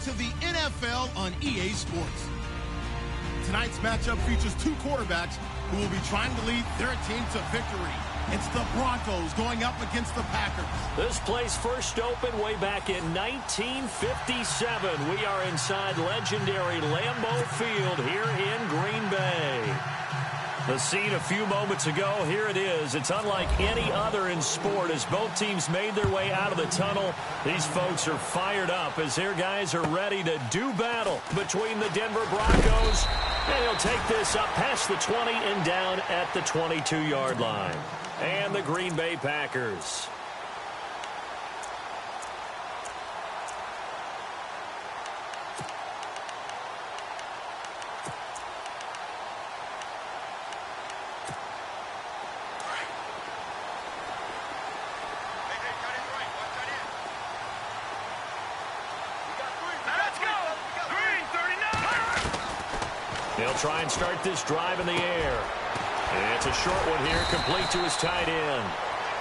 to the NFL on EA Sports. Tonight's matchup features two quarterbacks who will be trying to lead their team to victory. It's the Broncos going up against the Packers. This place first opened way back in 1957. We are inside legendary Lambeau Field here in Green Bay. The scene a few moments ago, here it is. It's unlike any other in sport as both teams made their way out of the tunnel. These folks are fired up as their guys are ready to do battle between the Denver Broncos. And he'll take this up past the 20 and down at the 22-yard line. And the Green Bay Packers. They'll try and start this drive in the air. And it's a short one here, complete to his tight end.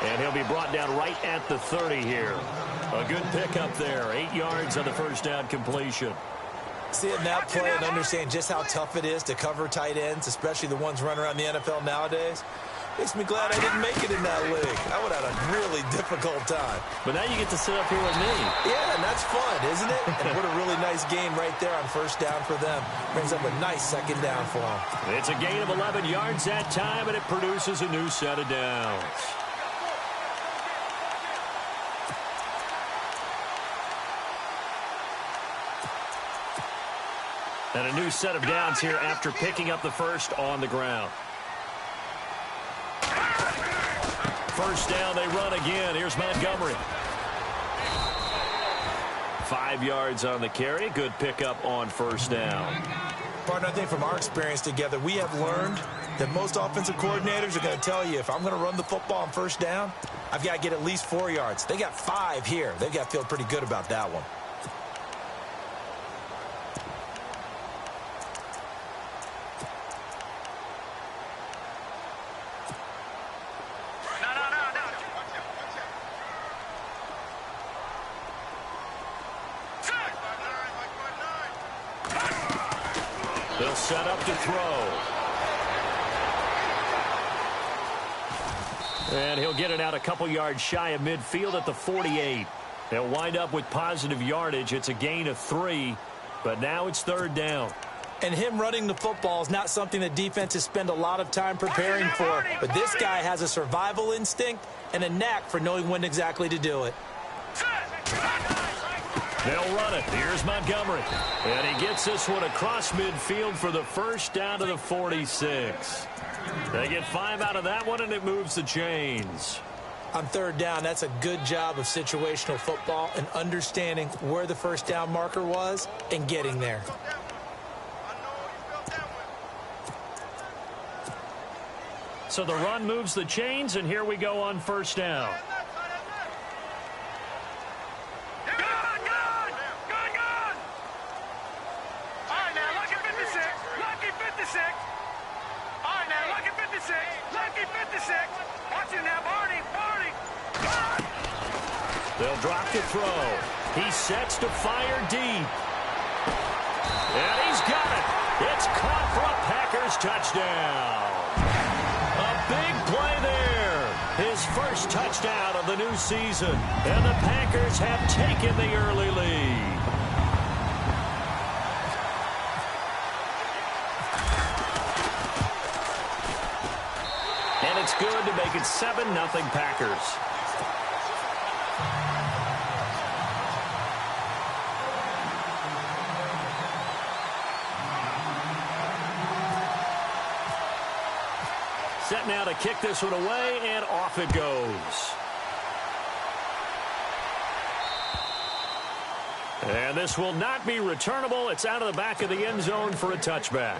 And he'll be brought down right at the 30 here. A good pickup there, 8 yards on the first down completion. Seeing that play and understand just how tough it is to cover tight ends, especially the ones running around the NFL nowadays, makes me glad I didn't make it in that league. I would have had a really difficult time. But now you get to sit up here with me. Yeah, and that's fun, isn't it? And what a really nice game right there on first down for them. Brings up a nice second down for them. It's a gain of 11 yards that time, and it produces a new set of downs. And a new set of downs here after picking up the first on the ground. First down, they run again. Here's Montgomery. 5 yards on the carry. Good pickup on first down. Partner, I think from our experience together, we have learned that most offensive coordinators are going to tell you, if I'm going to run the football on first down, I've got to get at least 4 yards. They got 5 here. They've got to feel pretty good about that one. They'll set up to throw. And he'll get it out a couple yards shy of midfield at the 48. They'll wind up with positive yardage. It's a gain of 3, but now it's third down. And him running the football is not something that defenses spend a lot of time preparing for. But this guy has a survival instinct and a knack for knowing when exactly to do it. They'll run it. Here's Montgomery. And he gets this one across midfield for the first down to the 46. They get 5 out of that one, and it moves the chains. On third down, that's a good job of situational football and understanding where the first down marker was and getting there. So the run moves the chains, and here we go on first down. They'll drop the throw. He sets to fire deep. And he's got it. It's caught for a Packers touchdown. A big play there. His first touchdown of the new season. And the Packers have taken the early lead. And it's good to make it 7-0 Packers. Set now to kick this one away, and off it goes. And this will not be returnable. It's out of the back of the end zone for a touchback.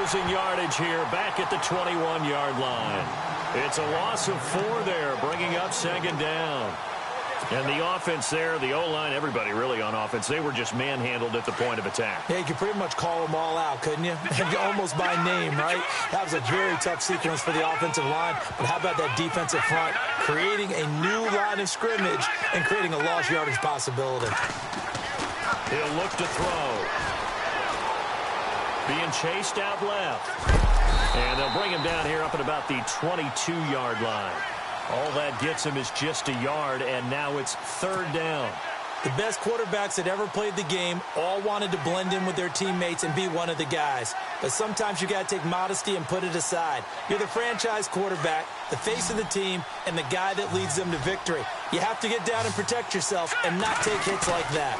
losing yardage here back at the 21-yard line. It's a loss of 4 there, bringing up second down. And the offense there, the O-line, everybody really on offense, they were just manhandled at the point of attack. Yeah, you could pretty much call them all out, couldn't you? Almost by name, right? That was a very tough sequence for the offensive line. But how about that defensive front? Creating a new line of scrimmage and creating a lost yardage possibility. He'll look to throw. Being chased out left. And they'll bring him down here up at about the 22-yard line. All that gets him is just a yard, and now it's third down. The best quarterbacks that ever played the game all wanted to blend in with their teammates and be one of the guys. But sometimes you got to take modesty and put it aside. You're the franchise quarterback, the face of the team, and the guy that leads them to victory. You have to get down and protect yourself and not take hits like that.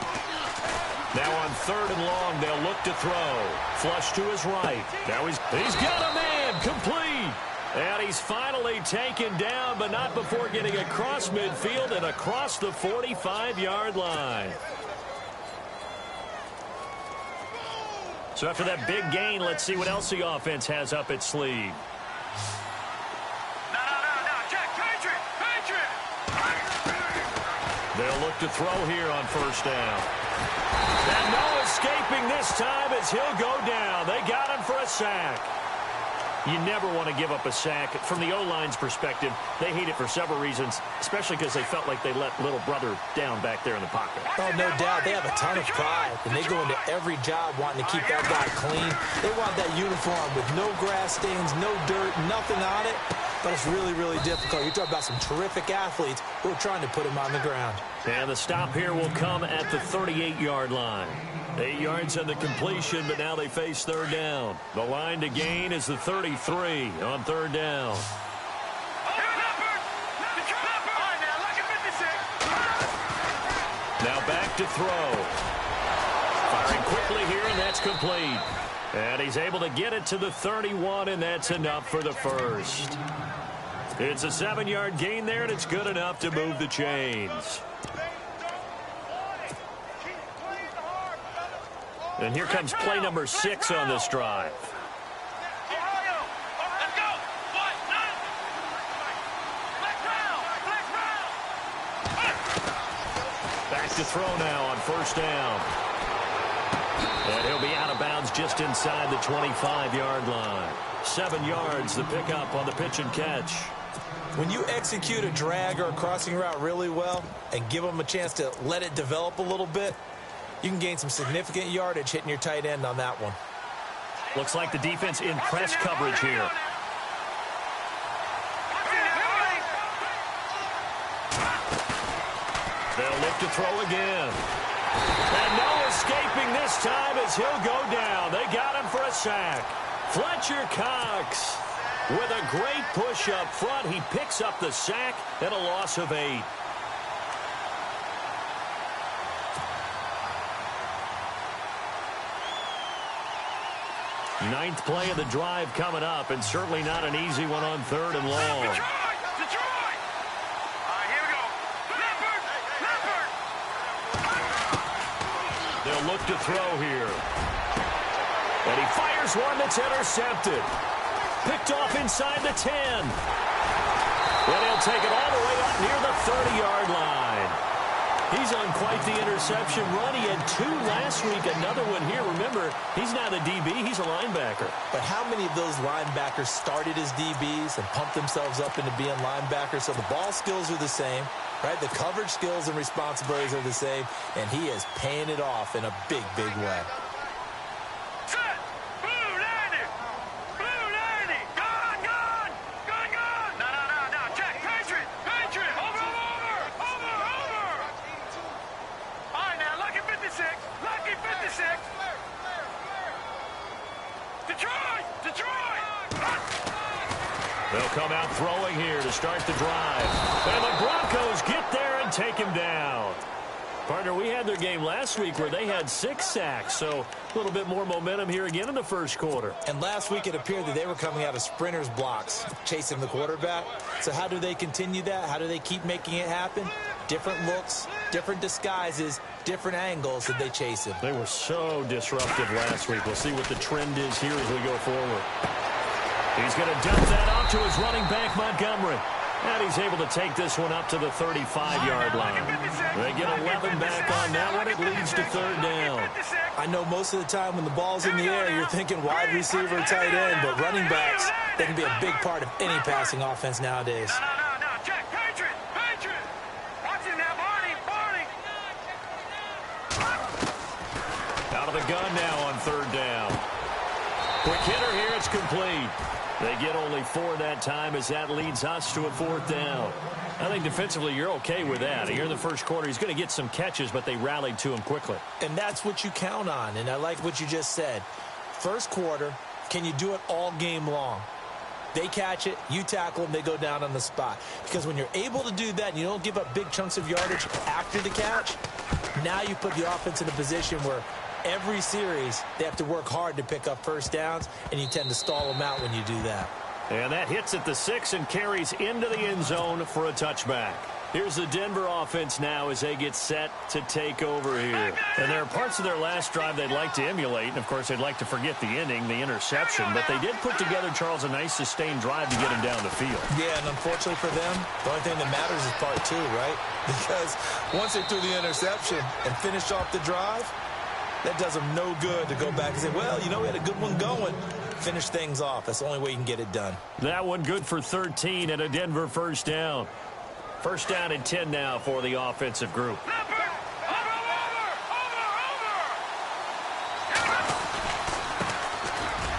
Now on third and long, they'll look to throw. Flush to his right. Now he's got a man, complete. And he's finally taken down, but not before getting across midfield and across the 45-yard line. So after that big gain, let's see what else the offense has up its sleeve. They'll look to throw here on first down. And no escaping this time as he'll go down. They got him for a sack. You never want to give up a sack. From the O-line's perspective, they hate it for several reasons, especially because they felt like they let little brother down back there in the pocket. Oh, no doubt. They have a ton of pride, and they go into every job wanting to keep that guy clean. They want that uniform with no grass stains, no dirt, nothing on it. But it's really, really difficult. You're talking about some terrific athletes who are trying to put him on the ground. And the stop here will come at the 38-yard line. 8 yards on the completion, but now they face third down. The line to gain is the 33 on third down. Now back to throw. Firing quickly here, and that's complete. And he's able to get it to the 31, and that's enough for the first. It's a 7-yard gain there, and it's good enough to move the chains. And here comes play number 6 on this drive. Back to throw now on first down. And he'll be out of bounds just inside the 25-yard line. 7 yards, the pickup on the pitch and catch. When you execute a drag or a crossing route really well and give them a chance to let it develop a little bit, you can gain some significant yardage hitting your tight end on that one. Looks like the defense in press coverage here. They'll look to throw again. And no escaping this time as he'll go down. They got him for a sack. Fletcher Cox with a great push up front. He picks up the sack and a loss of 8. Ninth play of the drive coming up, and certainly not an easy one on third and long. Detroit! All right, here we go. Leopard! They'll look to throw here. And he fires one that's intercepted. Picked off inside the 10. And he'll take it all the way up near the 30-yard line. He's on quite the interception run. He had 2 last week, another one here. Remember, he's not a DB, he's a linebacker. But how many of those linebackers started as DBs and pumped themselves up into being linebackers? So the ball skills are the same, right? The coverage skills and responsibilities are the same, and he is paying it off in a big, big way. They'll come out throwing here to start the drive. And the Broncos get there and take him down. Partner, we had their game last week where they had 6 sacks, so a little bit more momentum here again in the first quarter. And last week it appeared that they were coming out of sprinters blocks, chasing the quarterback. So how do they continue that? How do they keep making it happen? Different looks, different disguises, different angles that they chase him. They were so disruptive last week. We'll see what the trend is here as we go forward. He's going to dump that off to his running back, Montgomery. And he's able to take this one up to the 35-yard line. They get 11 back on that one. It leads to third down. I know most of the time when the ball's in the air, you're thinking wide receiver, tight end, but running backs, they can be a big part of any passing offense nowadays. No. Check. Patriot. Watch him now, Barney. Out of the gun now on third down. Quick hitter here. It's complete. They get only 4 that time as that leads us to a fourth down. I think defensively you're okay with that. Here in the first quarter, he's going to get some catches, but they rallied to him quickly. And that's what you count on, and I like what you just said. First quarter, can you do it all game long? They catch it, you tackle them, they go down on the spot. Because when you're able to do that and you don't give up big chunks of yardage after the catch, now you put the offense in a position where every series, they have to work hard to pick up first downs, and you tend to stall them out when you do that. And that hits at the 6 and carries into the end zone for a touchback. Here's the Denver offense now as they get set to take over here. And there are parts of their last drive they'd like to emulate. And, of course, they'd like to forget the inning, the interception. But they did put together, Charles, a nice sustained drive to get him down the field. Yeah, and unfortunately for them, the only thing that matters is part 2, right? Because once they threw the interception and finished off the drive, that does them no good to go back and say, well, you know, we had a good one going. Finish things off. That's the only way you can get it done. That one good for 13 and a Denver first down. First down and 10 now for the offensive group.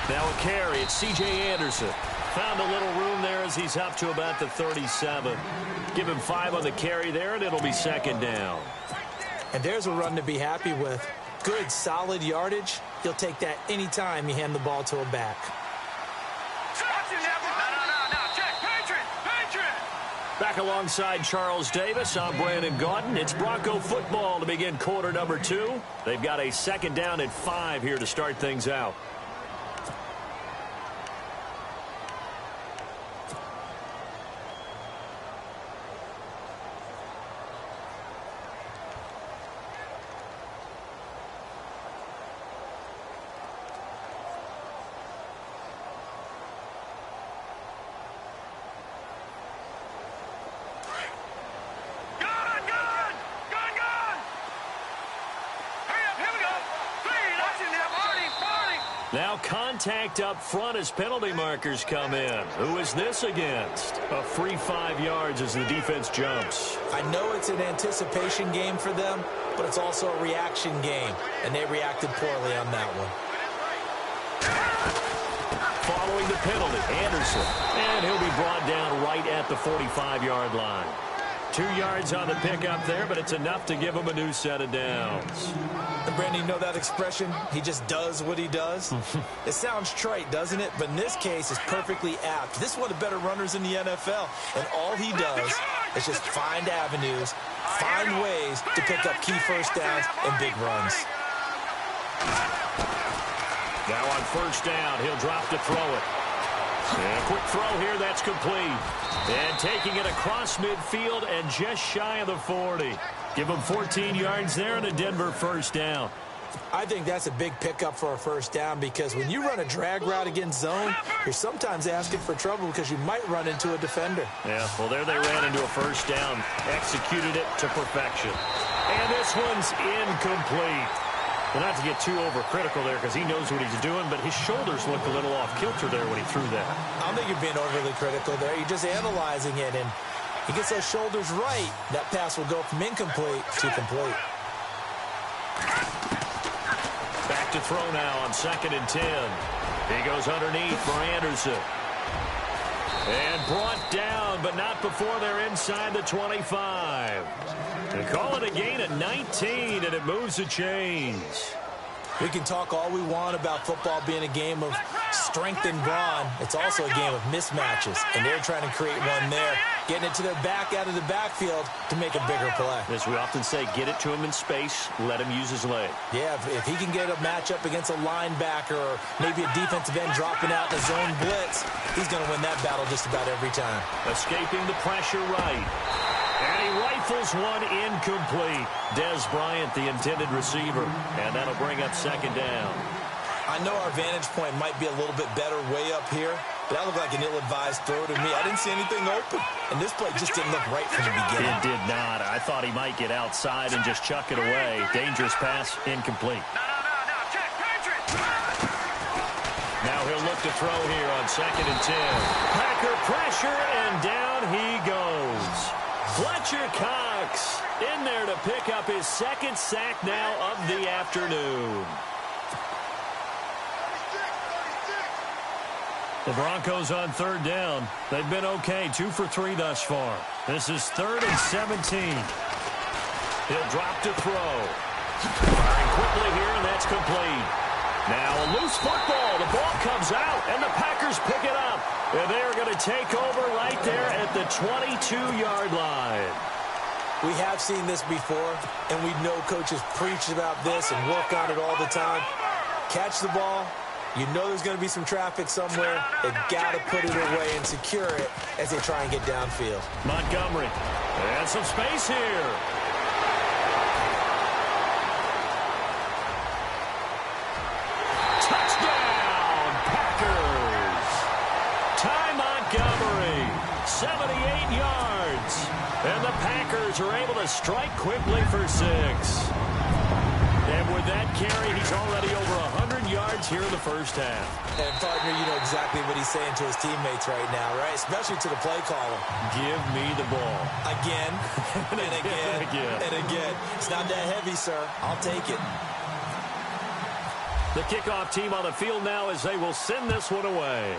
Now a carry. It's C.J. Anderson. Found a little room there as he's up to about the 37. Give him 5 on the carry there, and it'll be second down. And there's a run to be happy with. Good, solid yardage. You'll take that anytime you hand the ball to a back. Back alongside Charles Davis, I'm Brandon Gaudin. It's Bronco football to begin quarter number 2. They've got a second down and 5 here to start things out. Now contact up front as penalty markers come in. Who is this against? A free 5 yards as the defense jumps. I know it's an anticipation game for them, but it's also a reaction game, and they reacted poorly on that one. Following the penalty, Anderson. And he'll be brought down right at the 45-yard line. 2 yards on the pickup there, but it's enough to give him a new set of downs. And Brandon, you know that expression? He just does what he does? It sounds trite, doesn't it? But in this case, it's perfectly apt. This is one of the better runners in the NFL, and all he does is just find avenues, find ways to pick up key first downs and big runs. Now on first down, he'll drop to throw it. And a quick throw here, that's complete. And taking it across midfield and just shy of the 40. Give him 14 yards there and a Denver first down. I think that's a big pickup for a first down because when you run a drag route against zone, you're sometimes asking for trouble because you might run into a defender. Yeah, well, there they ran into a first down, executed it to perfection. And this one's incomplete. Well, not to get too overcritical there because he knows what he's doing, but his shoulders looked a little off kilter there when he threw that. I don't think you're being overly critical there. You're just analyzing it, and he gets those shoulders right. That pass will go from incomplete to complete. Back to throw now on 2nd and 10. He goes underneath for Anderson. And brought down, but not before they're inside the 25. They call it a gain of 19, and it moves the chains. We can talk all we want about football being a game of strength and brawn. It's also a game of mismatches, and they're trying to create one there, getting it to their back out of the backfield to make a bigger play. As we often say, get it to him in space, let him use his leg. Yeah, if he can get a matchup against a linebacker or maybe a defensive end dropping out in a zone blitz, he's going to win that battle just about every time. Escaping the pressure right. And he rifles one incomplete. Des Bryant, the intended receiver. And that'll bring up second down. I know our vantage point might be a little bit better way up here, but that looked like an ill-advised throw to me. I didn't see anything open, and this play just didn't look right from the beginning. It did not. I thought he might get outside and just chuck it away. Dangerous pass, incomplete. No, check, Patrick. Now he'll look to throw here on 2nd and 10. Packer pressure, and down he goes. Fletcher Cox in there to pick up his 2nd sack now of the afternoon. The Broncos on 3rd down. They've been okay, 2 for 3 thus far. This is 3rd and 17. He'll drop to throw. Firing quickly here, and that's complete. Now a loose football. The ball comes out, and the Packers pick it up. And they're going to take over right there at the 22-yard line. We have seen this before, and we know coaches preach about this and work on it all the time. Catch the ball. You know there's going to be some traffic somewhere. They've got to put it away and secure it as they try and get downfield. Montgomery. And some space here. Touchdown, Packers. Ty Montgomery, 78 yards. And the Packers are able to strike quickly for 6. And with that carry, he's already over 100 yards here in the first half. And, partner, you know exactly what he's saying to his teammates right now, right? Especially to the play caller. Give me the ball. Again, and again, and again. It's not that heavy, sir. I'll take it. The kickoff team on the field now as they will send this one away.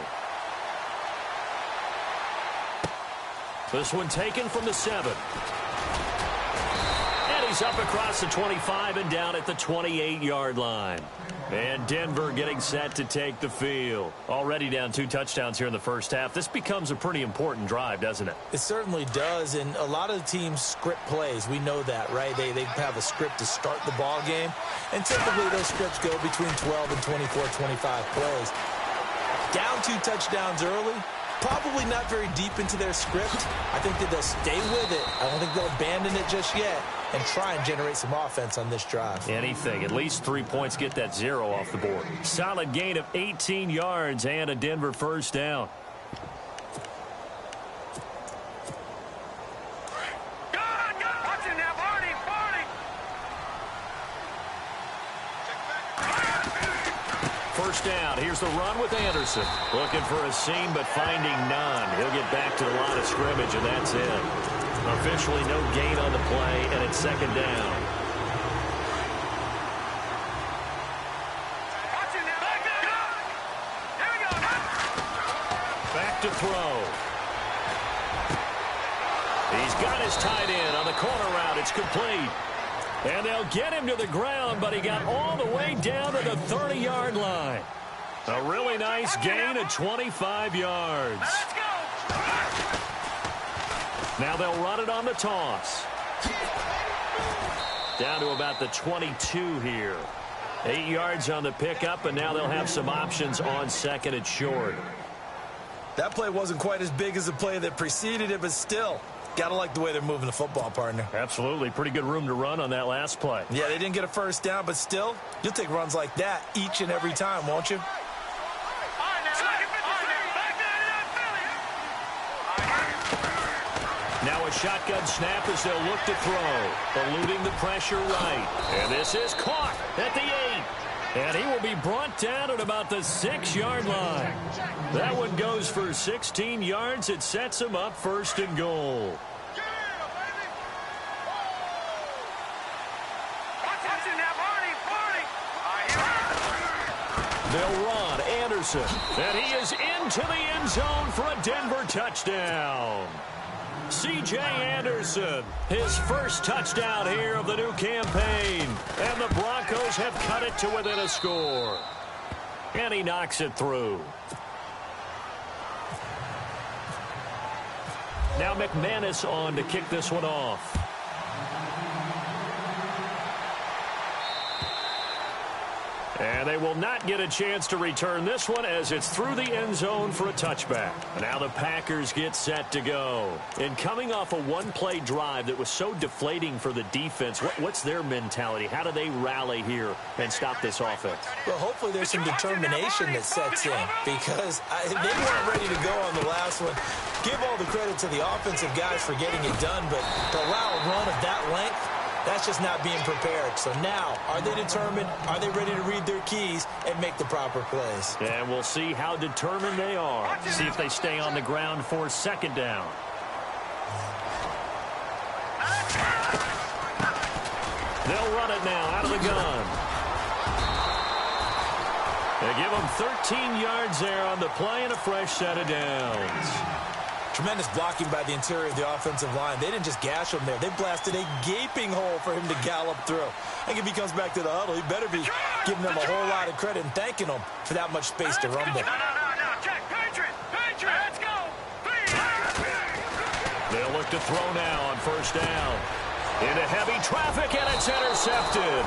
This one taken from the 7. He's up across the 25 and down at the 28-yard line. And Denver getting set to take the field. Already down 2 touchdowns here in the first half. This becomes a pretty important drive, doesn't it? It certainly does, and a lot of the teams script plays. We know that, right? They have a script to start the ball game, and typically those scripts go between 12 and 24, 25 plays. Down 2 touchdowns early, probably not very deep into their script. I think that they'll stay with it. I don't think they'll abandon it just yet and try and generate some offense on this drive. Anything. At least 3 points, get that 0 off the board. Solid gain of 18 yards and a Denver first down. Watch it now, Barney. First down. Here's the run with Anderson. Looking for a seam, but finding none. He'll get back to the line of scrimmage, and that's it. Officially no gain on the play, and it's 2nd down. Back to throw. He's got his tight end on the corner route. It's complete. And they'll get him to the ground, but he got all the way down to the 30-yard line. A really nice gain of 25 yards. Let's go. Now they'll run it on the toss. Down to about the 22 here. 8 yards on the pickup, and now they'll have some options on 2nd and short. That play wasn't quite as big as the play that preceded it, but still, gotta like the way they're moving the football, partner. Absolutely. Pretty good room to run on that last play. Yeah, they didn't get a first down, but still, you'll take runs like that each and every time, won't you? Now a shotgun snap as they'll look to throw. Eluding the pressure right. And this is caught at the 8. And he will be brought down at about the 6-yard line. That one goes for 16 yards. It sets him up 1st and goal. They'll run Anderson. And he is into the end zone for a Denver touchdown. C.J. Anderson, his first touchdown here of the new campaign. And the Broncos have cut it to within a score. And he knocks it through. Now McManus on to kick this one off. And they will not get a chance to return this one as it's through the end zone for a touchback. Now the Packers get set to go. And coming off a one-play drive that was so deflating for the defense, what's their mentality? How do they rally here and stop this offense? Well, hopefully there's some determination that sets in because they weren't ready to go on the last one. Give all the credit to the offensive guys for getting it done, but to allow a run of that length, that's just not being prepared. So now, are they determined? Are they ready to read their keys and make the proper plays? And we'll see how determined they are. See if they stay on the ground for second down. They'll run it now out of the gun. They give them 13 yards there on the play and a fresh set of downs. Tremendous blocking by the interior of the offensive line. They didn't just gash him there. They blasted a gaping hole for him to gallop through. I think if he comes back to the huddle, he better be giving them a whole lot of credit and thanking them for that much space to rumble. No. Check. Patriot. Let's go. They'll look to throw now on first down. Into heavy traffic, and it's intercepted.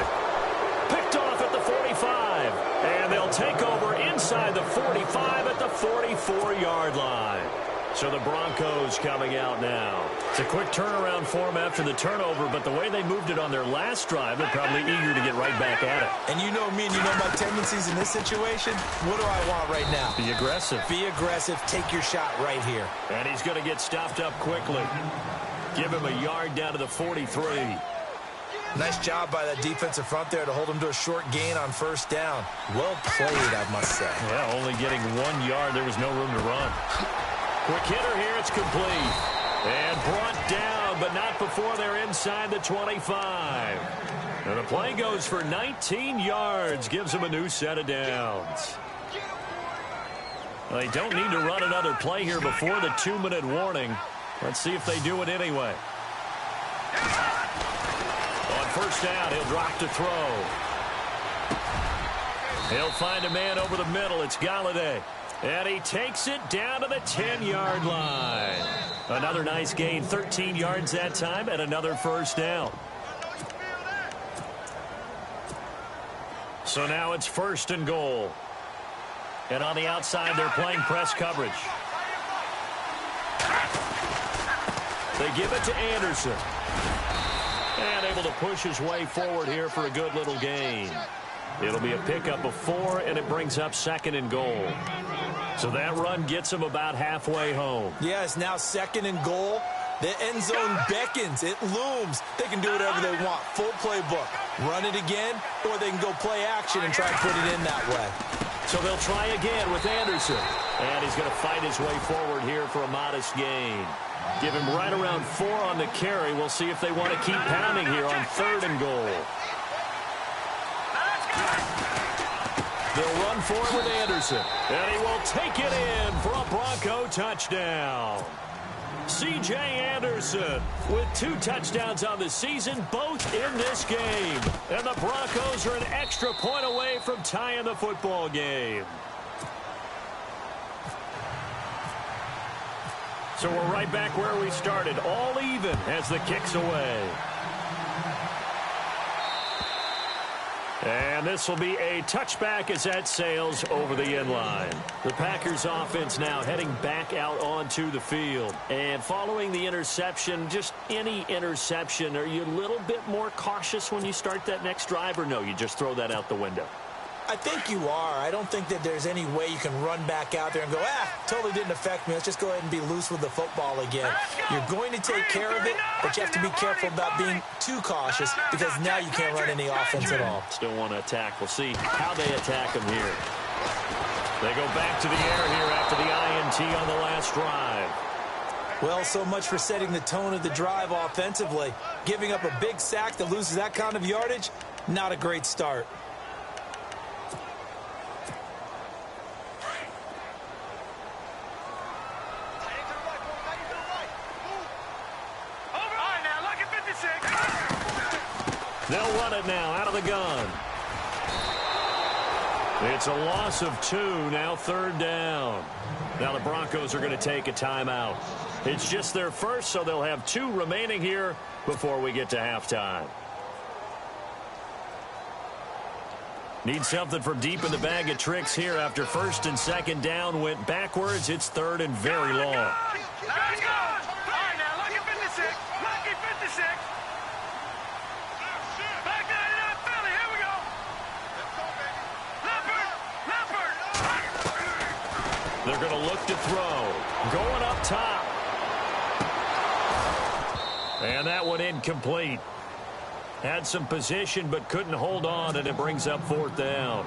Picked off at the 45. And they'll take over inside the 45 at the 44-yard line. So the Broncos coming out now. It's a quick turnaround for them after the turnover, but the way they moved it on their last drive, they're probably eager to get right back at it. And you know me and you know my tendencies in this situation. What do I want right now? Be aggressive. Be aggressive. Take your shot right here. And he's going to get stopped up quickly. Give him a yard down to the 43. Nice job by that defensive front there to hold him to a short gain on first down. Well played, I must say. Yeah, only getting 1 yard. There was no room to run. Quick hitter here, it's complete. And brought down, but not before they're inside the 25. And the play goes for 19 yards, gives them a new set of downs. Well, they don't need to run another play here before the 2-minute warning. Let's see if they do it anyway. On first down, he'll drop to throw. He'll find a man over the middle. It's Galladay. And he takes it down to the 10-yard line. Another nice gain, 13 yards that time, and another first down. So now it's first and goal. And on the outside, they're playing press coverage. They give it to Anderson. And able to push his way forward here for a good little gain. It'll be a pickup of 4, and it brings up second and goal. So that run gets them about halfway home. Yeah, it's now second and goal. The end zone beckons. It looms. They can do whatever they want. Full playbook. Run it again, or they can go play action and try and put it in that way. So they'll try again with Anderson. And he's going to fight his way forward here for a modest gain. Give him right around 4 on the carry. We'll see if they want to keep pounding here on third and goal. They'll run for it with Anderson. And he will take it in for a Bronco touchdown. C.J. Anderson with 2 touchdowns on the season, both in this game. And the Broncos are an extra point away from tying the football game. So we're right back where we started, all even as the kick's away. And this will be a touchback as that sails over the end line. The Packers offense now heading back out onto the field. And following the interception, just any interception, are you a little bit more cautious when you start that next drive, or no, you just throw that out the window? I think you are. I don't think that there's any way you can run back out there and go, totally didn't affect me. Let's just go ahead and be loose with the football again. You're going to take care of it, but you have to be careful about being too cautious because now you can't run any offense at all. Still want to attack. We'll see how they attack them here. They go back to the air here after the INT on the last drive. Well, so much for setting the tone of the drive offensively. Giving up a big sack that loses that kind of yardage, not a great start. They'll run it now out of the gun. It's a loss of 2, now third down. Now the Broncos are going to take a timeout. It's just their first, so they'll have 2 remaining here before we get to halftime. Need something from deep in the bag of tricks here after first and second down went backwards. It's third and very long. Let's go! All right, now, lucky 56. Lucky 56. Back 99 Philly. Here we go. Leopard. They're going to look to throw. Going up top. And that one incomplete. Had some position but couldn't hold on, and it brings up fourth down.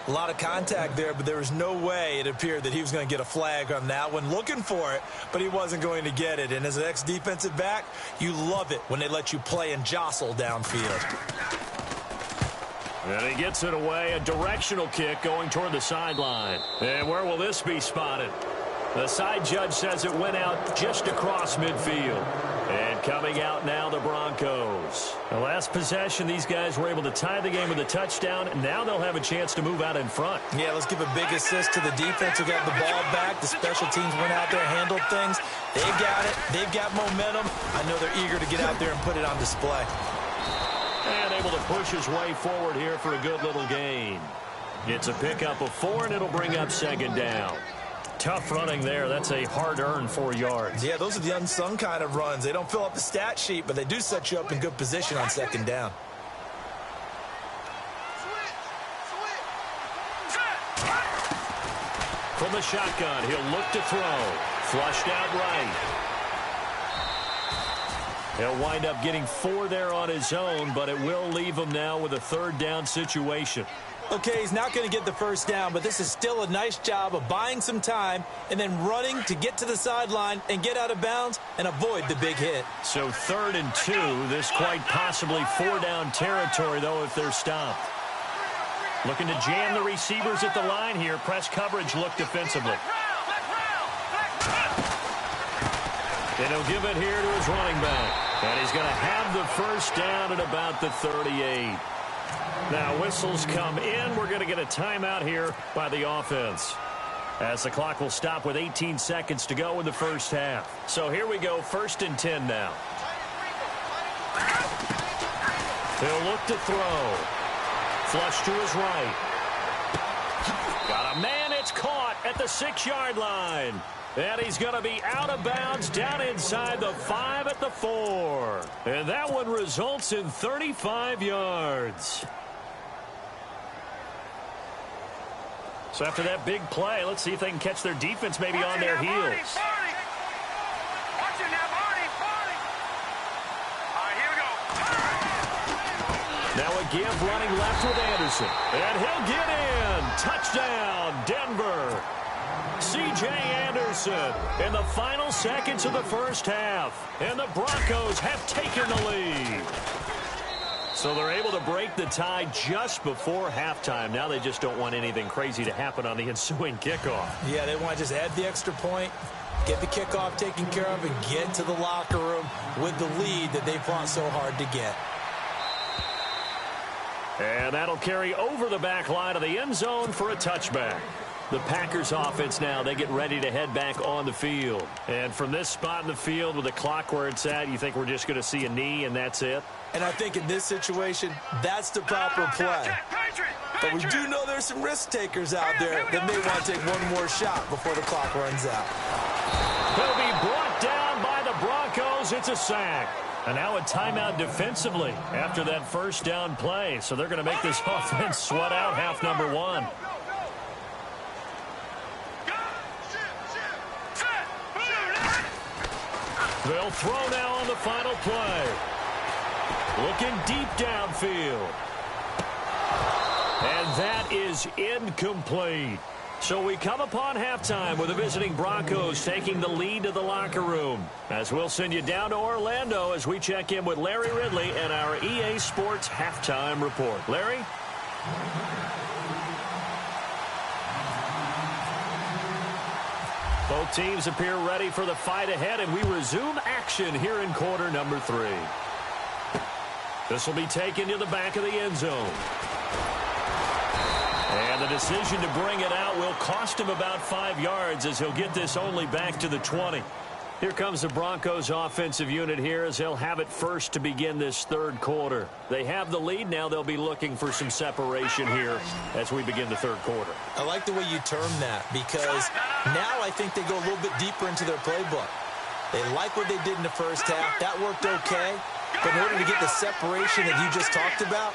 A lot of contact there, but there was no way it appeared that he was going to get a flag on that one. Looking for it, but he wasn't going to get it. And as an ex-defensive back, you love it when they let you play and jostle downfield. And he gets it away. A directional kick going toward the sideline. And where will this be spotted? The side judge says it went out just across midfield. And coming out now, the Broncos. The last possession, these guys were able to tie the game with a touchdown. Now they'll have a chance to move out in front. Yeah, let's give a big assist to the defense who got the ball back. The special teams went out there, handled things. They've got it. They've got momentum. I know they're eager to get out there and put it on display. And able to push his way forward here for a good little gain. It's a pickup of 4, and it'll bring up second down. Tough running there. That's a hard-earned 4 yards. Yeah, those are the unsung kind of runs. They don't fill up the stat sheet, but they do set you up in good position on second down. From the shotgun, he'll look to throw. Flushed out right. He'll wind up getting 4 there on his own, but it will leave him now with a third down situation. Okay, he's not going to get the first down, but this is still a nice job of buying some time and then running to get to the sideline and get out of bounds and avoid the big hit. So 3rd and 2, this quite possibly 4-down territory, though, if they're stopped. Looking to jam the receivers at the line here. Press coverage look defensively. And he'll give it here to his running back. And he's going to have the first down at about the 38. Now, whistles come in. We're going to get a timeout here by the offense, as the clock will stop with 18 seconds to go in the first half. So here we go, 1st and 10 now. He'll look to throw. Flush to his right. Got a man. It's caught at the 6-yard line. And he's going to be out of bounds down inside the 5 at the 4. And that one results in 35 yards. So after that big play, let's see if they can catch their defense maybe on their heels. Watch it now, Barney. All right, here we go. Now a give running left with Anderson. And he'll get in. Touchdown, Denver. C.J. Anderson in the final seconds of the first half. And the Broncos have taken the lead. So they're able to break the tie just before halftime. Now they just don't want anything crazy to happen on the ensuing kickoff. Yeah, they want to just add the extra point, get the kickoff taken care of, and get to the locker room with the lead that they fought so hard to get. And that'll carry over the back line of the end zone for a touchback. The Packers offense now, they get ready to head back on the field. And from this spot in the field with the clock where it's at, you think we're just going to see a knee and that's it? And I think in this situation, that's the proper play. But we do know there's some risk takers out there that may want to take one more shot before the clock runs out. He'll be brought down by the Broncos. It's a sack. And now a timeout defensively after that first down play. So they're going to make this offense sweat out half number 1. They'll throw now on the final play. Looking deep downfield. And that is incomplete. So we come upon halftime with the visiting Broncos taking the lead to the locker room. As we'll send you down to Orlando as we check in with Larry Ridley and our EA Sports halftime report. Larry? Both teams appear ready for the fight ahead, and we resume action here in quarter number 3. This will be taken to the back of the end zone. And the decision to bring it out will cost him about 5 yards as he'll get this only back to the 20. Here comes the Broncos offensive unit here as they'll have it first to begin this third quarter. They have the lead. Now they'll be looking for some separation here as we begin the third quarter. I like the way you term that because now I think they go a little bit deeper into their playbook. They like what they did in the first half. That worked okay. But in order to get the separation that you just talked about,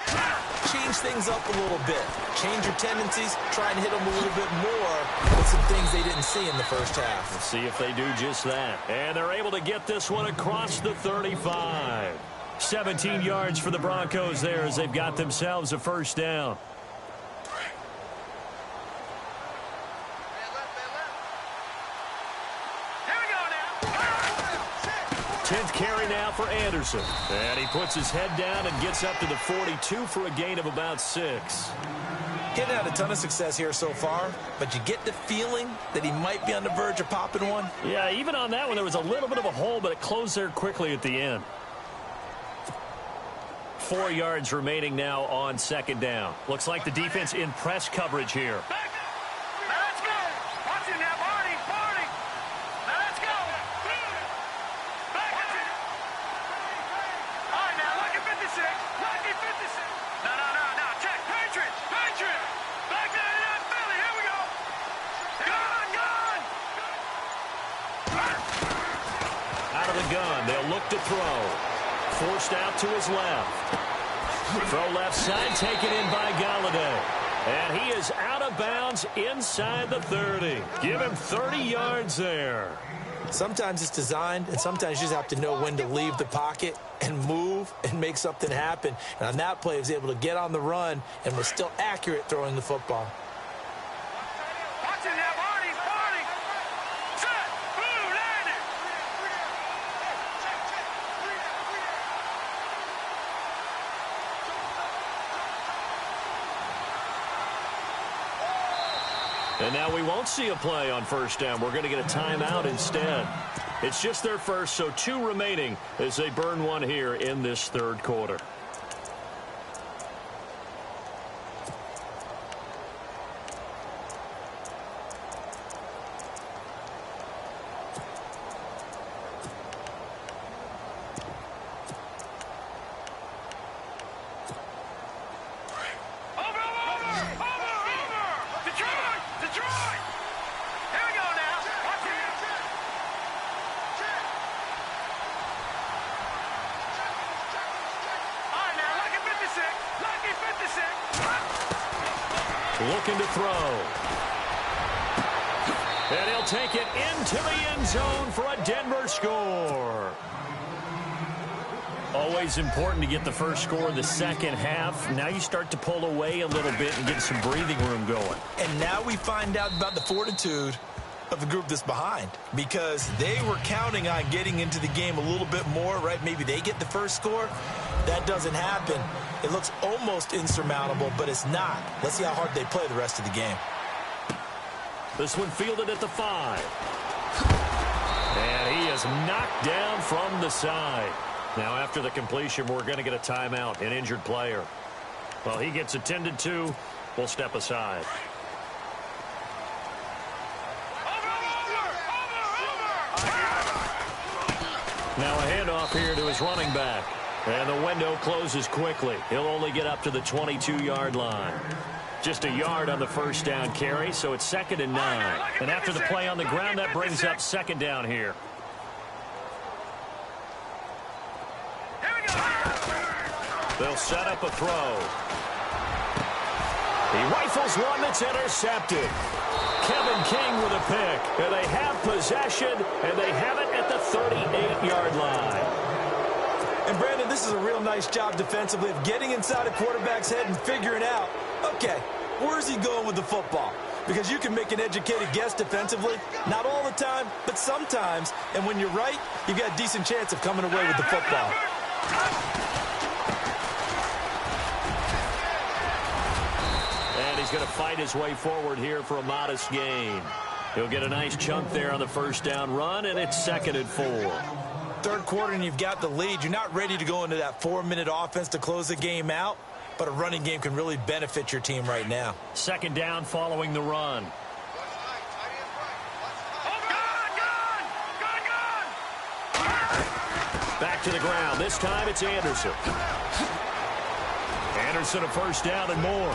change things up a little bit. Change your tendencies, try and hit them a little bit more with some things they didn't see in the first half. Let's see if they do just that. And they're able to get this one across the 35. 17 yards for the Broncos there as they've got themselves a first down. 10th carry now for Anderson. And he puts his head down and gets up to the 42 for a gain of about 6. He hasn't had a ton of success here so far, but you get the feeling that he might be on the verge of popping one. Yeah, even on that one, there was a little bit of a hole, but it closed there quickly at the end. 4 yards remaining now on second down. Looks like the defense in press coverage here. To throw. Forced out to his left. Throw left side, taken in by Galladay. And he is out of bounds inside the 30. Give him 30 yards there. Sometimes it's designed, and sometimes you just have to know when to leave the pocket and move and make something happen. And on that play, he was able to get on the run and was still accurate throwing the football. And now we won't see a play on first down. We're going to get a timeout instead. It's just their first, so 2 remaining as they burn one here in this third quarter. Looking to throw. And he'll take it into the end zone for a Denver score. Always important to get the first score in the second half. Now you start to pull away a little bit and get some breathing room going. And now we find out about the fortitude of the group that's behind, because they were counting on getting into the game a little bit more, right? Maybe they get the first score. That doesn't happen. It looks almost insurmountable, but it's not. Let's see how hard they play the rest of the game. This one fielded at the 5. And he is knocked down from the side. Now after the completion, we're going to get a timeout, an injured player. Well, he gets attended to. We'll step aside. Now a handoff here to his running back. And the window closes quickly. He'll only get up to the 22-yard line. Just a yard on the first down carry, so it's 2nd and 9. And after the play on the ground, that brings up 2nd down here. They'll set up a throw. He rifles one that's intercepted. Kevin King with a pick. And they have possession, and they have it at the 38-yard line. And, Brandon, this is a real nice job defensively of getting inside a quarterback's head and figuring out, okay, where's he going with the football? Because you can make an educated guess defensively. Not all the time, but sometimes. And when you're right, you've got a decent chance of coming away with the football. And he's going to fight his way forward here for a modest gain. He'll get a nice chunk there on the first down run, and it's 2nd and 4. Third quarter and you've got the lead. You're not ready to go into that 4-minute offense to close the game out, but a running game can really benefit your team right now. 2nd down following the run. back to the ground. This time it's Anderson. Anderson a first down and more.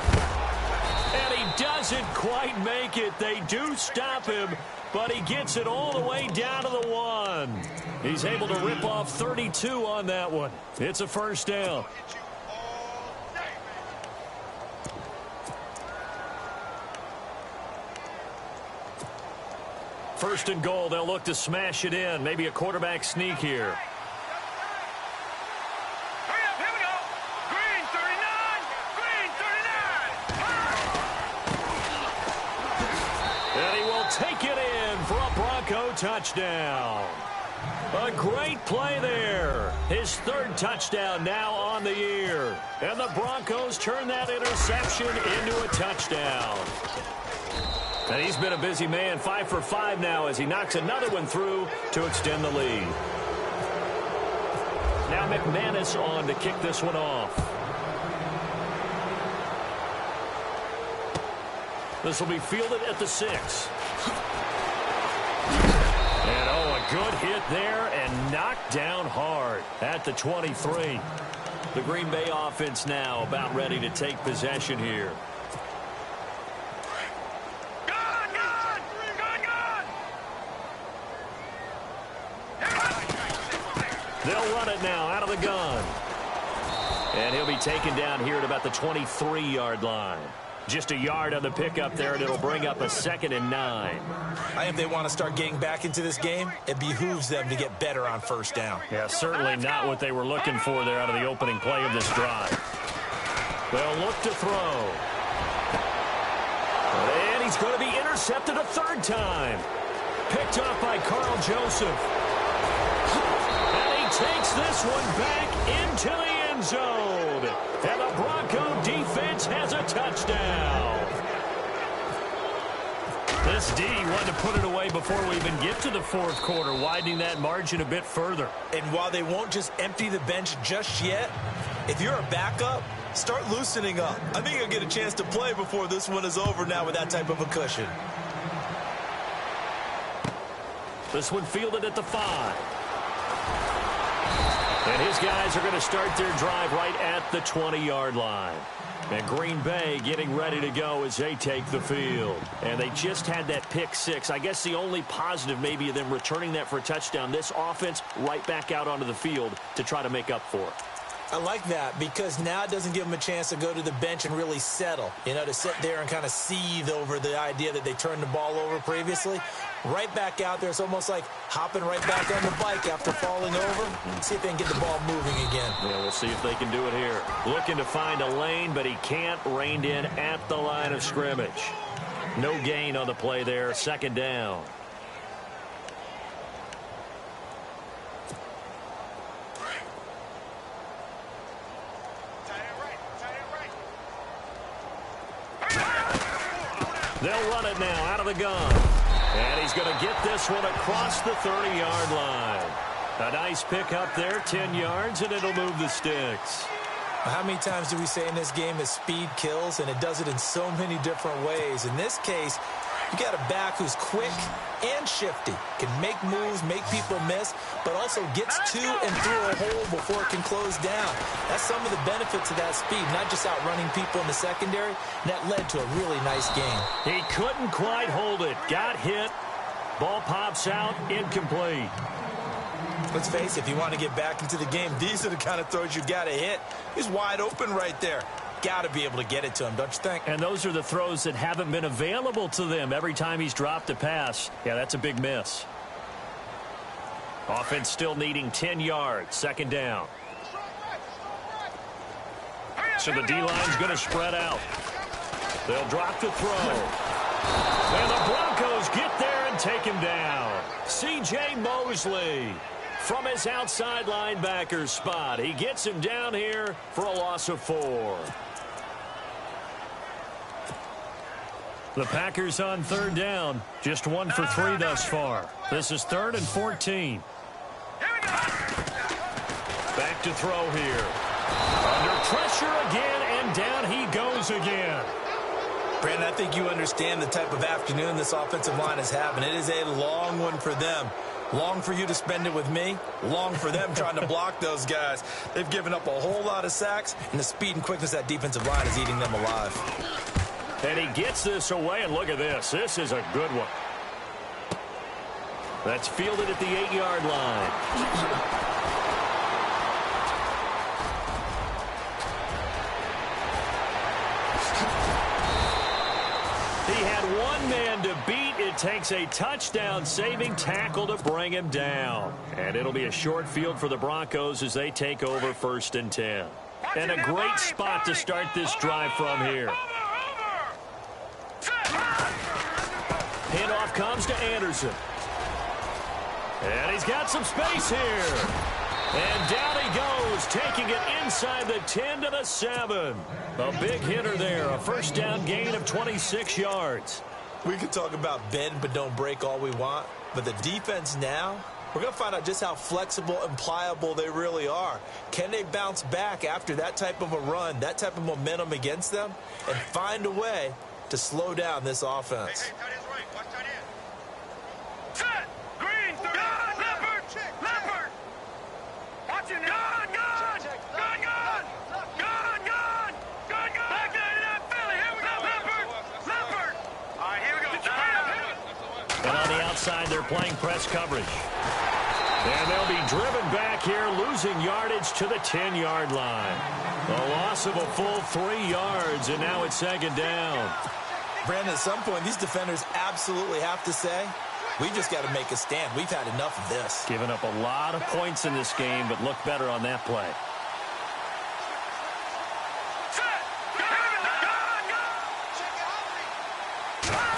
And he doesn't quite make it. They do stop him, but he gets it all the way down to the 1. He's able to rip off 32 on that one. It's a first down. First and goal, they'll look to smash it in. Maybe a quarterback sneak here. Hurry up, here we go. Green 39, Green 39. And he will take it in for a Bronco touchdown. A great play there. His third touchdown now on the year. And the Broncos turn that interception into a touchdown. And he's been a busy man, 5 for 5 now as he knocks another one through to extend the lead. Now McManus on to kick this one off. This will be fielded at the 6. And oh, a good hit there and knocked down hard at the 23. The Green Bay offense now about ready to take possession here. They'll run it now out of the gun. And he'll be taken down here at about the 23-yard line. Just a yard on the pickup there, and it'll bring up a 2nd and 9. I think they want to start getting back into this game. It behooves them to get better on first down. Yeah, certainly not what they were looking for there out of the opening play of this drive. They'll look to throw. And he's going to be intercepted a 3rd time. Picked off by Carl Joseph. Takes this one back into the end zone. And the Bronco defense has a touchdown. This D wanted to put it away before we even get to the 4th quarter, widening that margin a bit further. And while they won't just empty the bench just yet, if you're a backup, start loosening up. I think you'll get a chance to play before this one is over now with that type of a cushion. This one fielded at the 5. And his guys are going to start their drive right at the 20-yard line. And Green Bay getting ready to go as they take the field. And they just had that pick 6. I guess the only positive maybe of them returning that for a touchdown. This offense right back out onto the field to try to make up for it. I like that because now it doesn't give them a chance to go to the bench and really settle. You know, to sit there and kind of seethe over the idea that they turned the ball over previously. Right back out there. It's almost like hopping right back on the bike after falling over. See if they can get the ball moving again. Yeah, we'll see if they can do it here. Looking to find a lane, but he can't. Reined in at the line of scrimmage. No gain on the play there. 2nd down. They'll run it now out of the gun. And he's going to get this one across the 30-yard line. A nice pick up there, 10 yards, and it'll move the sticks. How many times do we say in this game that speed kills, and it does it in so many different ways? In this case, you got a back who's quick and shifty, can make moves, make people miss, but also gets to and through a hole before it can close down. That's some of the benefits of that speed, not just outrunning people in the secondary. And that led to a really nice game. He couldn't quite hold it. Got hit. Ball pops out, incomplete. Let's face it, if you want to get back into the game, these are the kind of throws you got to hit. He's wide open right there. Got to be able to get it to him, don't you think? And those are the throws that haven't been available to them every time he's dropped a pass. Yeah, that's a big miss. Offense still needing 10 yards. 2nd down. So the D-line's going to spread out. They'll drop the throw. And the Broncos get there and take him down. C.J. Mosley from his outside linebacker spot. He gets him down here for a loss of 4. The Packers on 3rd down. Just 1 for 3 thus far. This is 3rd and 14. Back to throw here. Under pressure again, and down he goes again. Brandon, I think you understand the type of afternoon this offensive line is having. It is a long one for them. Long for you to spend it with me. Long for them trying to block those guys. They've given up a whole lot of sacks, and the speed and quickness of that defensive line is eating them alive. And he gets this away, and look at this. This is a good one. That's fielded at the 8-yard line. He had one man to beat. It takes a touchdown-saving tackle to bring him down. And it'll be a short field for the Broncos as they take over 1st and 10. And a great spot to start this drive from here. Handoff comes to Anderson. And he's got some space here. And down he goes, taking it inside the 10 to the 7. A big hitter there, a first down gain of 26 yards. We could talk about bend but don't break all we want, but the defense now, we're going to find out just how flexible and pliable they really are. Can they bounce back after that type of a run, that type of momentum against them, and find a way to slow down this offense? They're playing press coverage. And they'll be driven back here, losing yardage to the 10-yard line. A loss of a full 3 yards, and now it's 2nd down. Brandon, at some point, these defenders absolutely have to say, we've just got to make a stand. We've had enough of this. Giving up a lot of points in this game, but look better on that play.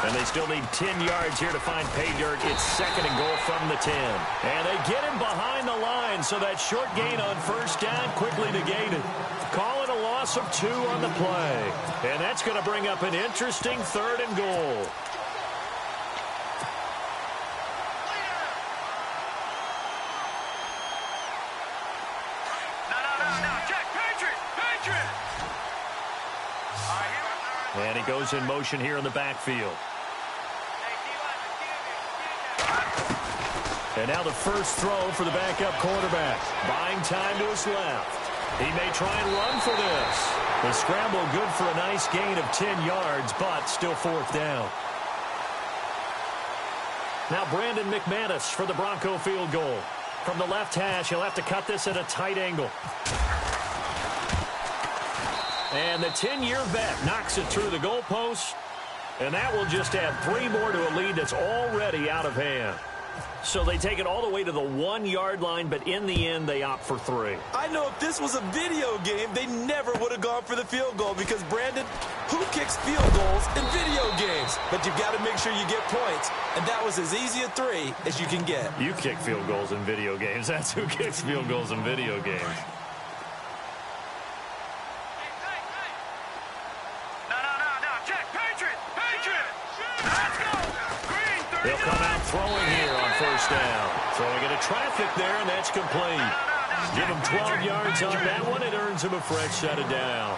And they still need 10 yards here to find pay dirt. It's 2nd and goal from the 10. And they get him behind the line, so that short gain on 1st down quickly negated. Call it a loss of 2 on the play. And that's going to bring up an interesting 3rd and goal. And he goes in motion here in the backfield. And now the first throw for the backup quarterback. Buying time to his left. He may try and run for this. The scramble good for a nice gain of 10 yards, but still 4th down. Now Brandon McManus for the Bronco field goal. From the left hash, he'll have to cut this at a tight angle. And the 10-year vet knocks it through the goalpost. And that will just add 3 more to a lead that's already out of hand. So they take it all the way to the 1-yard line, but in the end, they opt for 3. I know if this was a video game, they never would have gone for the field goal because, Brandon, who kicks field goals in video games? But you've got to make sure you get points, and that was as easy a 3 as you can get. You kick field goals in video games. That's who kicks field goals in video games. They'll come out throwing here on 1st down. Throwing into traffic there, and that's complete. Give him 12 yards on that one. It earns him a fresh set of downs.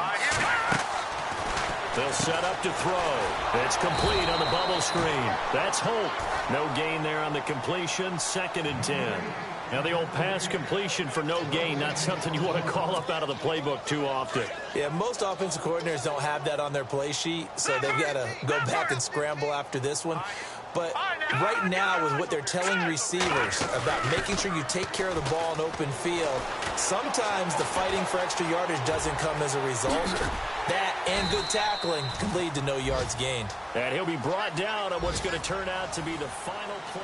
They'll set up to throw. It's complete on the bubble screen. That's Hope. No gain there on the completion. 2nd and 10. Now the old pass completion for no gain, not something you want to call up out of the playbook too often. Yeah, most offensive coordinators don't have that on their play sheet, so they've got to go back and scramble after this one. But right now, with what they're telling receivers about making sure you take care of the ball in open field, sometimes the fighting for extra yardage doesn't come as a result. That and good tackling can lead to no yards gained. And he'll be brought down on what's going to turn out to be the final play.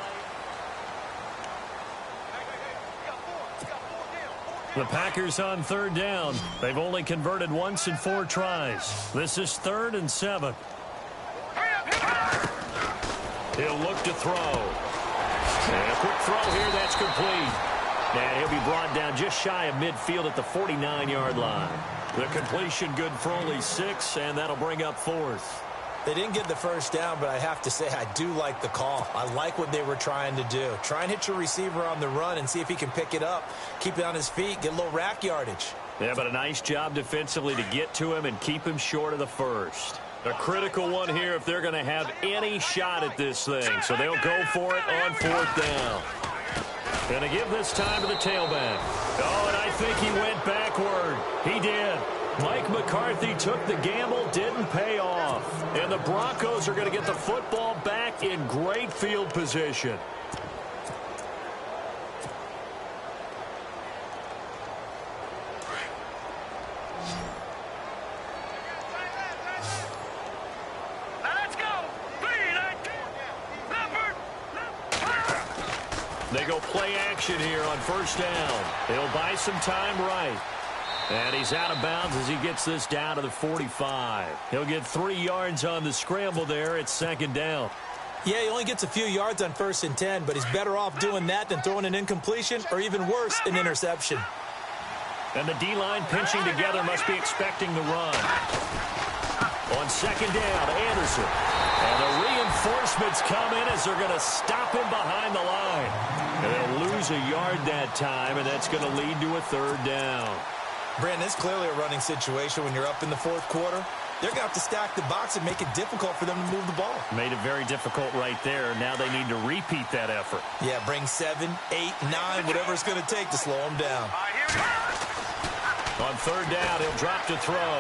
The Packers on 3rd down. They've only converted once in 4 tries. This is 3rd and 7. He'll look to throw. And a quick throw here, that's complete. And he'll be brought down just shy of midfield at the 49-yard line. The completion good for only 6, and that'll bring up 4th. They didn't get the first down, but I have to say I do like the call. I like what they were trying to do. Try and hit your receiver on the run and see if he can pick it up, keep it on his feet, get a little rack yardage. Yeah, but a nice job defensively to get to him and keep him short of the first. A critical one here if they're going to have any shot at this thing. So they'll go for it on 4th down. Gonna give this time to the tailback. Oh, and I think he went backward. He did. Mike McCarthy took the gamble, didn't pay off. And the Broncos are going to get the football back in great field position. They go play action here on first down. He'll buy some time right. And he's out of bounds as he gets this down to the 45. He'll get 3 yards on the scramble there. It's second down. Yeah, he only gets a few yards on 1st and 10, but he's better off doing that than throwing an incompletion or even worse, an interception. And the D-line pinching together must be expecting the run. On second down, Anderson. And the reinforcements come in as they're going to stop him behind the line. And they'll lose a yard that time, and that's going to lead to a 3rd down. Brandon, it's clearly a running situation when you're up in the 4th quarter. They're going to have to stack the box and make it difficult for them to move the ball. Made it very difficult right there. Now they need to repeat that effort. Yeah, bring 7, 8, 9, whatever it's going to take to slow them down. On 3rd down, he'll drop to throw.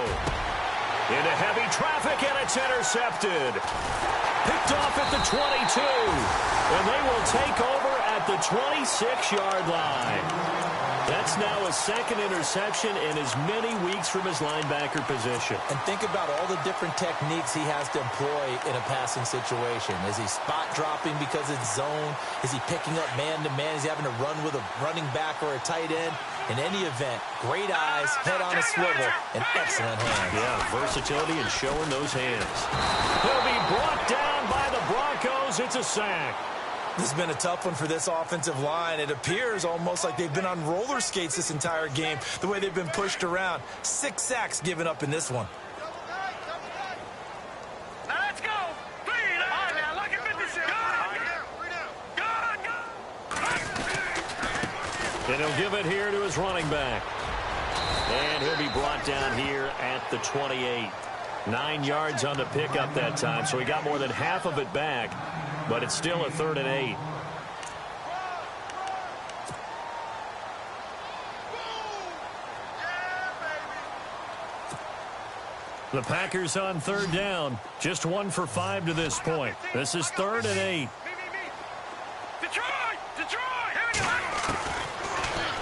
Into heavy traffic, and it's intercepted. Picked off at the 22. And they will take over at the 26-yard line. That's now a 2nd interception in as many weeks from his linebacker position. And think about all the different techniques he has to employ in a passing situation. Is he spot dropping because it's zone? Is he picking up man-to-man? Is he having to run with a running back or a tight end? In any event, great eyes, head on a swivel, and excellent hands. Yeah, versatility and showing those hands. He'll be brought down by the Broncos. It's a sack. This has been a tough one for this offensive line. It appears almost like they've been on roller skates this entire game, the way they've been pushed around. 6 sacks given up in this one. Now let's go. Please. All right, now look at 56. And he'll give it here to his running back. And he'll be brought down here at the 28. 9 yards on the pickup that time, so he got more than half of it back. But it's still a 3rd and 8. The Packers on 3rd down. Just 1 for 5 to this point. This is 3rd and 8. Detroit! Here we go!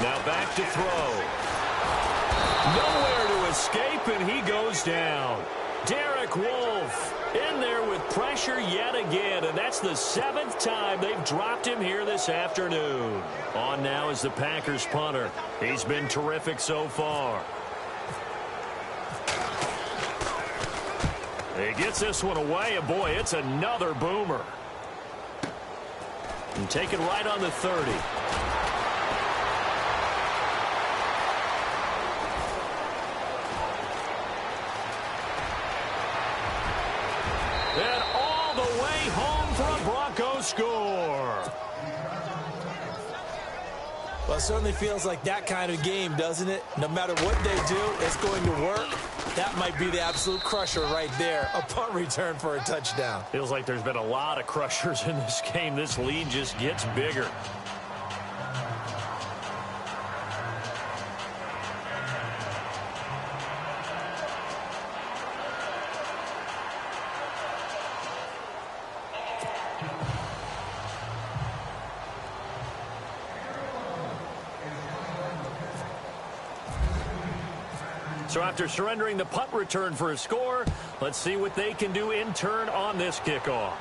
Now back to throw. Nowhere to escape, and he goes down. Derek Wolfe in there with pressure yet again, and that's the 7th time they've dropped him here this afternoon. On now is the Packers punter. He's been terrific so far. He gets this one away, and boy, it's another boomer. And taken right on the 30. And all the way home for a Broncos score. Well, it certainly feels like that kind of game, doesn't it? No matter what they do, it's going to work. That might be the absolute crusher right there. A punt return for a touchdown. Feels like there's been a lot of crushers in this game. This lead just gets bigger. So after surrendering the punt return for a score, let's see what they can do in turn on this kickoff.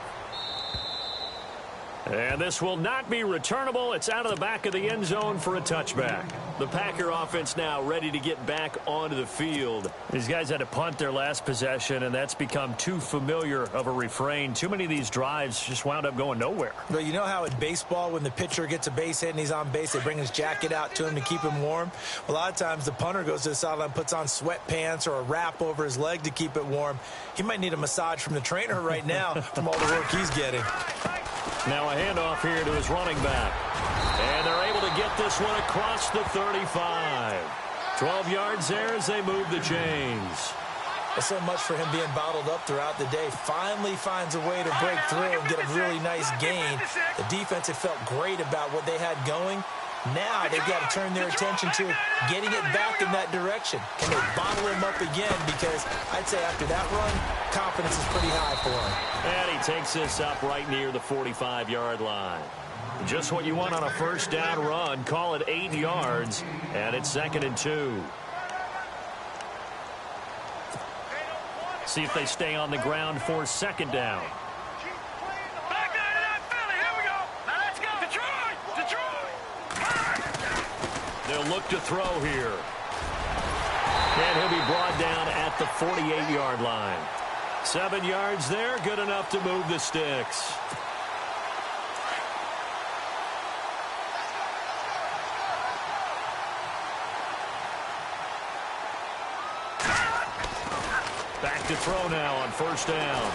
And this will not be returnable. It's out of the back of the end zone for a touchback. The Packer offense now ready to get back onto the field. These guys had to punt their last possession, and that's become too familiar of a refrain. Too many of these drives just wound up going nowhere. But you know how in baseball, when the pitcher gets a base hit and he's on base, they bring his jacket out to him to keep him warm? A lot of times the punter goes to the sideline, puts on sweatpants or a wrap over his leg to keep it warm. He might need a massage from the trainer right now from all the work he's getting. Now a handoff here to his running back. And they're able to get this one across the 35. 12 yards there as they move the chains. Well, so much for him being bottled up throughout the day. Finally finds a way to break through and get a really nice gain. The defense had felt great about what they had going. Now they've got to turn their attention to getting it back in that direction. Can they bottle him up again? Because I'd say after that run, confidence is pretty high for him. And he takes this up right near the 45-yard line. Just what you want on a first down run. Call it 8 yards, and it's 2nd and 2. See if they stay on the ground for 2nd down. Back out of that Philly. Here we go. Now let's go. Detroit. They'll look to throw here. And he'll be brought down at the 48-yard line. 7 yards there, good enough to move the sticks. Back to throw now on first down.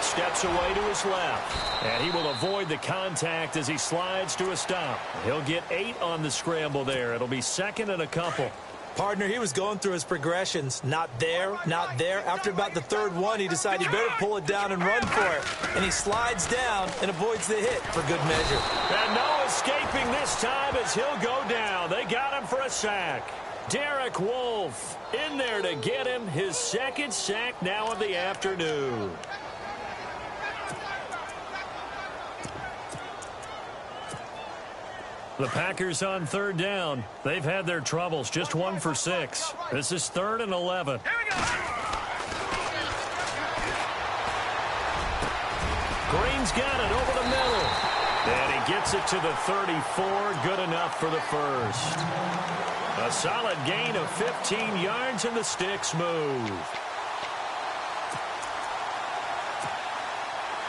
Steps away to his left. And he will avoid the contact as he slides to a stop. He'll get 8 on the scramble there. It'll be 2nd and a couple. Partner, he was going through his progressions. Not there, not there. After about the 3rd one, he decided he better pull it down and run for it. And he slides down and avoids the hit for good measure. And no escaping this time as he'll go down. They got him for a sack. Derek Wolfe in there to get him his 2nd sack now of the afternoon. The Packers on 3rd down. They've had their troubles, just 1 for 6. This is 3rd and 11. Here we go. Green's got it over the middle. And he gets it to the 34, good enough for the first. A solid gain of 15 yards and the sticks move.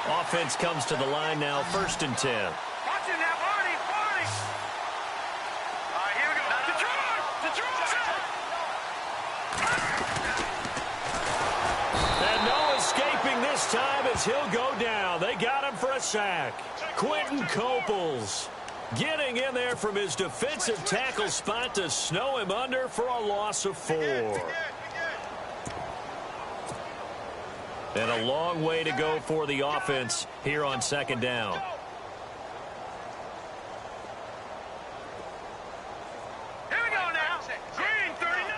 Offense comes to the line now, 1st and 10. Watch it now, Barney. All right, here we go. Detroit. And no escaping this time as he'll go down. They got him for a sack. Quentin Coples getting in there from his defensive tackle spot to snow him under for a loss of 4. And a long way to go for the offense here on 2nd down. Here we go now. Green, 39.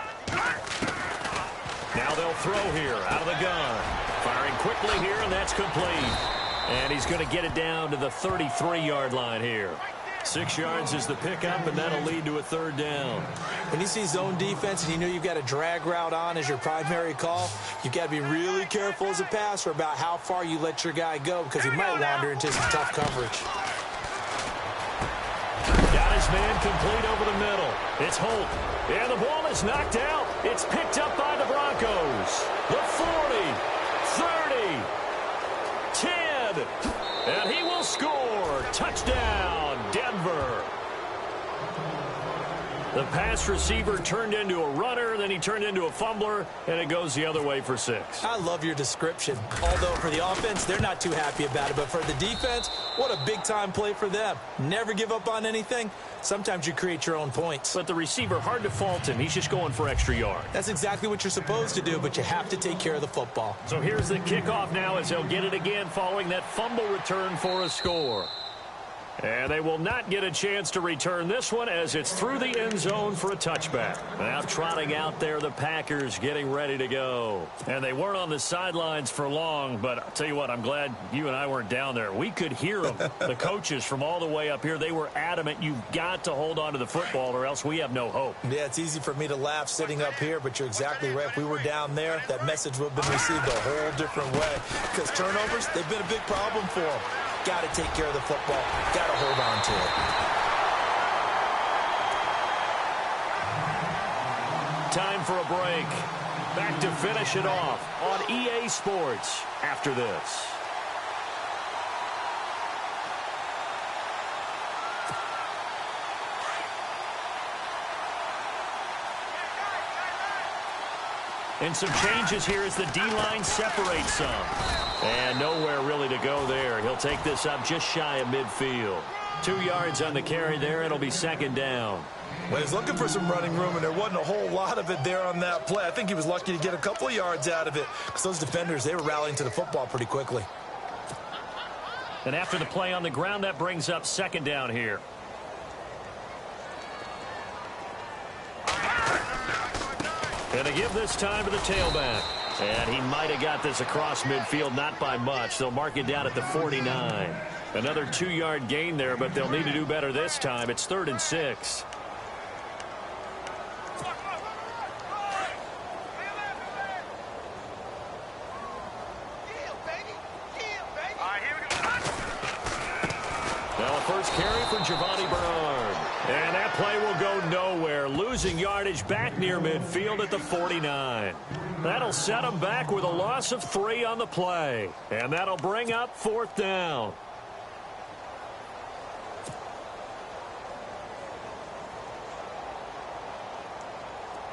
Now they'll throw here out of the gun. Firing quickly here, and that's complete. And he's going to get it down to the 33-yard line here. 6 yards is the pickup, and that'll lead to a 3rd down. When you see zone defense and you know you've got a drag route on as your primary call, you've got to be really careful as a passer about how far you let your guy go because he might wander into some tough coverage. Got his man complete over the middle. It's Holt. And the ball is knocked out. It's picked up by the Broncos. The 40, 30, 10, and he will score. Touchdown, Denver. The pass receiver turned into a runner, then he turned into a fumbler, and it goes the other way for 6. I love your description. Although for the offense, they're not too happy about it. But for the defense, what a big-time play for them. Never give up on anything. Sometimes you create your own points. But the receiver, hard to fault him. He's just going for extra yards. That's exactly what you're supposed to do, but you have to take care of the football. So here's the kickoff now as they'll get it again following that fumble return for a score. And they will not get a chance to return this one as it's through the end zone for a touchback. Now trotting out there, the Packers getting ready to go. And they weren't on the sidelines for long, but I'll tell you what, I'm glad you and I weren't down there. We could hear them. The coaches from all the way up here, they were adamant, you've got to hold on to the football or else we have no hope. Yeah, it's easy for me to laugh sitting up here, but you're exactly right. If we were down there, that message would have been received a whole different way. Because turnovers, they've been a big problem for them. Got to take care of the football. Got to hold on to it. Time for a break. Back to finish it off on EA Sports after this. And some changes here as the D-line separates some. And nowhere really to go there. He'll take this up just shy of midfield. 2 yards on the carry there. It'll be second down. Well, he's looking for some running room, and there wasn't a whole lot of it there on that play. I think he was lucky to get a couple of yards out of it because those defenders, they were rallying to the football pretty quickly. And after the play on the ground, that brings up second down here. And they give this time to the tailback. And he might have got this across midfield, not by much. They'll mark it down at the 49. Another 2-yard gain there, but they'll need to do better this time. It's 3rd and 6. Now a first carry for Giovanni Bernard. And that play will go nowhere. Losing yardage back near midfield at the 49. That'll set him back with a loss of 3 on the play. And that'll bring up 4th down.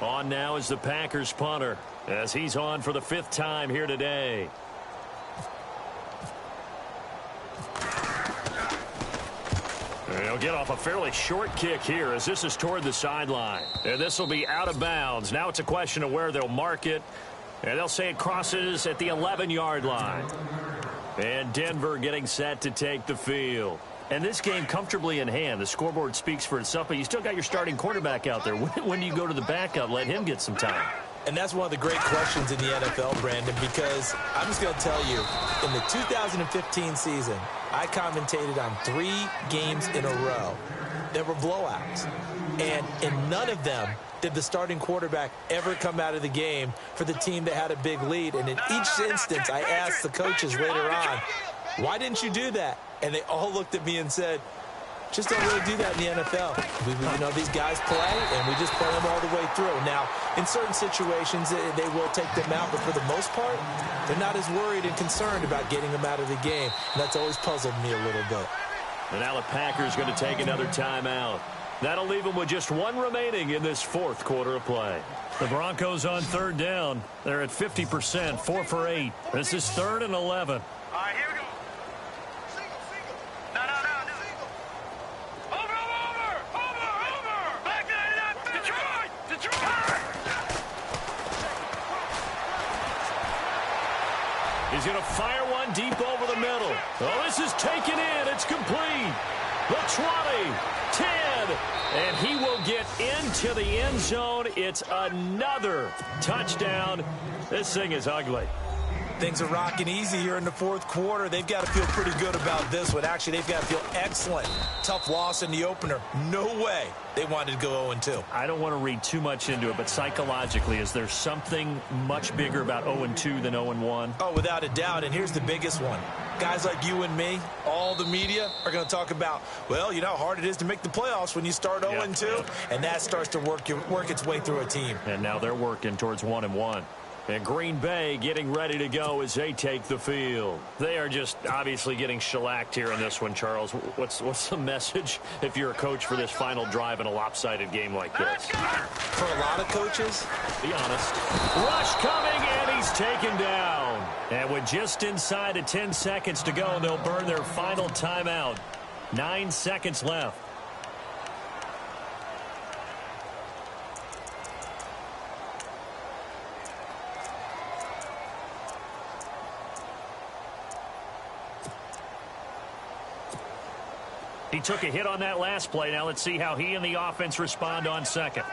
On now is the Packers punter as he's on for the 5th time here today. He'll get off a fairly short kick here as this is toward the sideline. And this will be out of bounds. Now it's a question of where they'll mark it. And they'll say it crosses at the 11-yard line. And Denver getting set to take the field. And this game comfortably in hand. The scoreboard speaks for itself, but you still got your starting quarterback out there. When do you go to the backup? Let him get some time. And that's one of the great questions in the NFL, Brandon, because I'm just going to tell you, in the 2015 season, I commentated on 3 games in a row that were blowouts. And in none of them did the starting quarterback ever come out of the game for the team that had a big lead. And in each instance, I asked the coaches later on, why didn't you do that? And they all looked at me and said, just don't really do that in the NFL. These guys play, and we just play them all the way through. Now, in certain situations, they will take them out, but for the most part, they're not as worried and concerned about getting them out of the game. And that's always puzzled me a little bit. And now the Packers going to take another timeout. That'll leave them with just 1 remaining in this 4th quarter of play. The Broncos on 3rd down. They're at 50%, 4 for 8. This is 3rd and 11. All right, here we go. No. Over. Back there. Detroit. He's going to fire one deep over the middle. Oh, this is taken in. It's complete. The 20, 10, and he will get into the end zone. It's another touchdown. This thing is ugly. Things are rocking easy here in the 4th quarter. They've got to feel pretty good about this one. Actually, they've got to feel excellent. Tough loss in the opener. No way they wanted to go 0-2. I don't want to read too much into it, but psychologically, is there something much bigger about 0-2 than 0-1? Oh, without a doubt, and here's the biggest one. Guys like you and me, all the media, are going to talk about, well, you know how hard it is to make the playoffs when you start 0-2, and that starts to work its way through a team. And now they're working towards 1-1. And Green Bay getting ready to go as they take the field. They are just obviously getting shellacked here in this one, Charles. What's the message if you're a coach for this final drive in a lopsided game like this? For a lot of coaches, be honest. Rush coming, and he's taken down. And with just inside of 10 seconds to go, they'll burn their final timeout. 9 seconds left. He took a hit on that last play. Now let's see how he and the offense respond on second.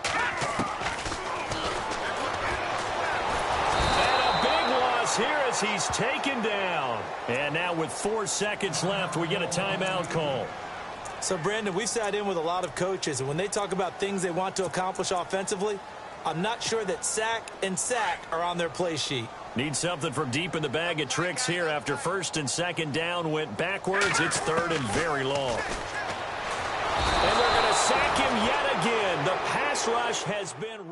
And a big loss here as he's taken down. And now with 4 seconds left, we get a timeout call. So, Brandon, we've sat in with a lot of coaches, and when they talk about things they want to accomplish offensively, I'm not sure that sack and sack are on their play sheet. Need something from deep in the bag of tricks here after 1st and 2nd down went backwards. It's 3rd and very long. And they're going to sack him yet again. The pass rush has been